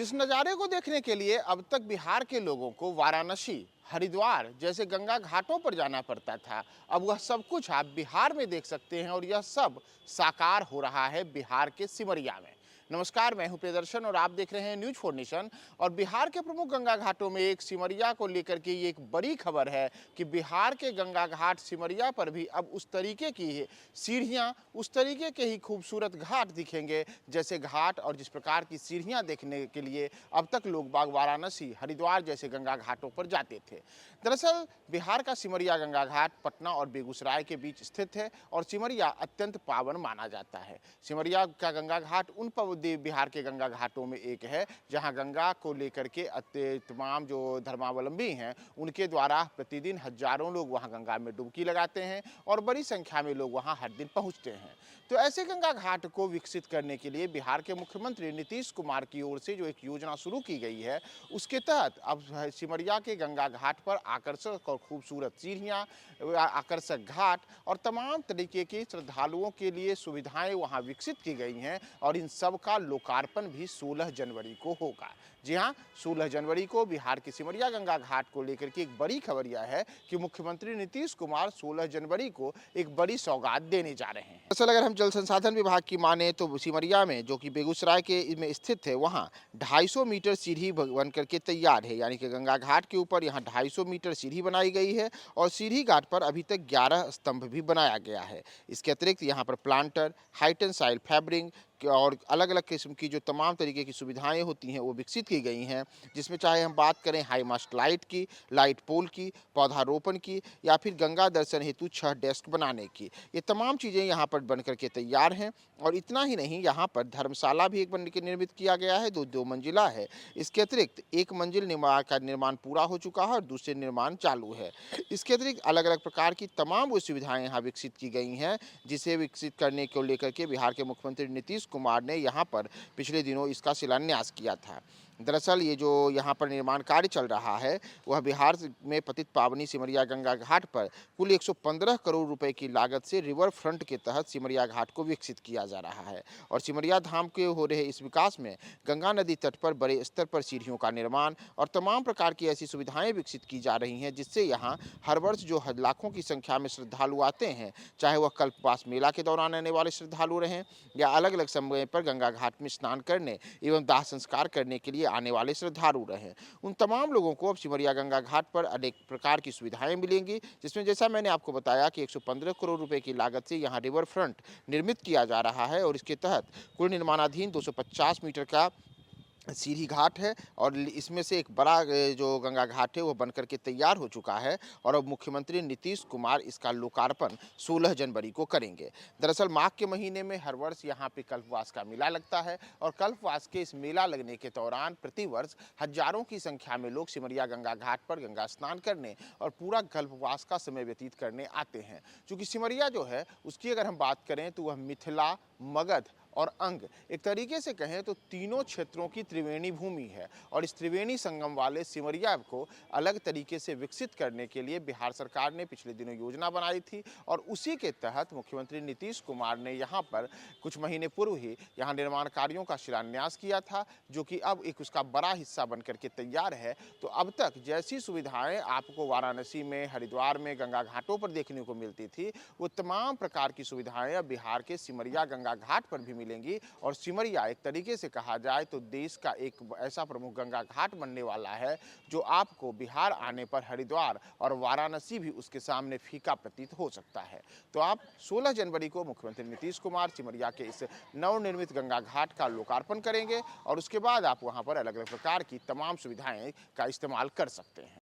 जिस नज़ारे को देखने के लिए अब तक बिहार के लोगों को वाराणसी, हरिद्वार जैसे गंगा घाटों पर जाना पड़ता था, अब वह सब कुछ आप बिहार में देख सकते हैं और यह सब साकार हो रहा है बिहार के सिमरिया में। नमस्कार, मैं हूं प्रियदर्शन और आप देख रहे हैं न्यूज फॉर नेशन। और बिहार के प्रमुख गंगा घाटों में एक सिमरिया को लेकर के ये एक बड़ी खबर है कि बिहार के गंगा घाट सिमरिया पर भी अब उस तरीके की सीढ़ियां, उस तरीके के ही खूबसूरत घाट दिखेंगे जैसे घाट और जिस प्रकार की सीढ़ियां देखने के लिए अब तक लोग बाग वाराणसी, हरिद्वार जैसे गंगा घाटों पर जाते थे। दरअसल बिहार का सिमरिया गंगा घाट पटना और बेगूसराय के बीच स्थित है और सिमरिया अत्यंत पावन माना जाता है। सिमरिया का गंगा घाट उन बिहार के गंगा घाटों में एक है जहां गंगा को लेकर के तमाम जो धर्मावलंबी हैं उनके द्वारा प्रतिदिन हजारों लोग वहां गंगा में डुबकी लगाते हैं और बड़ी संख्या में लोग वहां हर दिन पहुंचते हैं। तो ऐसे गंगा घाट को विकसित करने के लिए बिहार के मुख्यमंत्री नीतीश कुमार की ओर से जो एक योजना शुरू की गई है, उसके तहत अब सिमरिया के गंगा घाट पर आकर्षक और खूबसूरत सीढ़ियां, आकर्षक घाट और तमाम तरीके के श्रद्धालुओं के लिए सुविधाएं वहां विकसित की गई हैं और इन सब का लोकार्पण भी 16 जनवरी को होगा। जी हां, 16 जनवरी को बिहार के सिमरिया गंगा घाट को लेकर के एक बड़ी खबर यह है कि मुख्यमंत्री नीतीश कुमार 16 जनवरी को एक बड़ी सौगात देने जा रहे हैं। दरअसल अगर हम जल संसाधन विभाग की माने तो सिमरिया में, जो कि बेगूसराय के में स्थित है, वहां 250 मीटर सीढ़ी बन करके तैयार है। यानी कि गंगा घाट के ऊपर यहां 250 मीटर सीढ़ी बनाई गई है और सीढ़ी घाट पर अभी तक 11 स्तंभ भी बनाया गया है। इसके अतिरिक्त यहाँ पर प्लांटर, हाई टेंसाइल फैब्रिक और अलग अलग किस्म की जो तमाम तरीके की सुविधाएं होती हैं वो विकसित की गई हैं, जिसमें चाहे हम बात करें हाई मास्ट लाइट की, लाइट पोल की, पौधारोपण की या फिर गंगा दर्शन हेतु 6 डेस्क बनाने की। ये तमाम चीज़ें यहाँ पर बन करके तैयार हैं। और इतना ही नहीं, यहाँ पर धर्मशाला भी एक बन के निर्मित किया गया है, दो मंजिला है। इसके अतिरिक्त एक मंजिल निर्माण पूरा हो चुका है और दूसरे निर्माण चालू है। इसके अतिरिक्त अलग अलग प्रकार की तमाम वो सुविधाएं यहाँ विकसित की गई हैं, जिसे विकसित करने को लेकर के बिहार के मुख्यमंत्री नीतीश कुमार ने यहाँ पर पिछले दिनों इसका शिलान्यास किया था। दरअसल ये जो यहाँ पर निर्माण कार्य चल रहा है वह बिहार में पतित पावनी सिमरिया गंगा घाट पर कुल 115 करोड़ रुपए की लागत से रिवर फ्रंट के तहत सिमरिया घाट को विकसित किया जा रहा है। और सिमरिया धाम के हो रहे इस विकास में गंगा नदी तट पर बड़े स्तर पर सीढ़ियों का निर्माण और तमाम प्रकार की ऐसी सुविधाएं विकसित की जा रही हैं, जिससे यहाँ हर वर्ष जो लाखों की संख्या में श्रद्धालु आते हैं, चाहे वह कल्पवास मेला के दौरान आने वाले श्रद्धालु रहें या अलग अलग समय पर गंगा घाट में स्नान करने एवं दाह संस्कार करने के लिए आने वाले श्रद्धालु रहे, उन तमाम लोगों को अब सिमरिया गंगा घाट पर अनेक प्रकार की सुविधाएं मिलेंगी, जिसमें जैसा मैंने आपको बताया कि 115 करोड़ रुपए की लागत से यहां रिवर फ्रंट निर्मित किया जा रहा है और इसके तहत कुल निर्माणाधीन 250 मीटर का सीढ़ी घाट है और इसमें से एक बड़ा जो गंगा घाट है वो बनकर के तैयार हो चुका है और अब मुख्यमंत्री नीतीश कुमार इसका लोकार्पण 16 जनवरी को करेंगे। दरअसल माघ के महीने में हर वर्ष यहाँ पे कल्पवास का मेला लगता है और कल्पवास के इस मेला लगने के दौरान प्रतिवर्ष हजारों की संख्या में लोग सिमरिया गंगा घाट पर गंगा स्नान करने और पूरा कल्पवास का समय व्यतीत करने आते हैं। चूँकि सिमरिया जो है उसकी अगर हम बात करें तो वह मिथिला, मगध और अंग, एक तरीके से कहें तो तीनों क्षेत्रों की त्रिवेणी भूमि है और इस त्रिवेणी संगम वाले सिमरिया को अलग तरीके से विकसित करने के लिए बिहार सरकार ने पिछले दिनों योजना बनाई थी और उसी के तहत मुख्यमंत्री नीतीश कुमार ने यहाँ पर कुछ महीने पूर्व ही यहाँ निर्माण कार्यों का शिलान्यास किया था, जो कि अब एक उसका बड़ा हिस्सा बन करके तैयार है। तो अब तक जैसी सुविधाएं आपको वाराणसी में, हरिद्वार में, गंगा घाटों पर देखने को मिलती थी, वो तमाम प्रकार की सुविधाएं अब बिहार के सिमरिया गंगा घाट पर भी मिलेंगी। और सिमरिया एक तरीके से कहा जाए तो देश का एक ऐसा प्रमुख गंगा घाट बनने वाला है जो आपको बिहार आने पर हरिद्वार और वाराणसी भी उसके सामने फीका प्रतीत हो सकता है। तो आप 16 जनवरी को मुख्यमंत्री नीतीश कुमार सिमरिया के इस नवनिर्मित गंगा घाट का लोकार्पण करेंगे और उसके बाद आप वहां पर अलग अलग प्रकार की तमाम सुविधाएं का इस्तेमाल कर सकते हैं।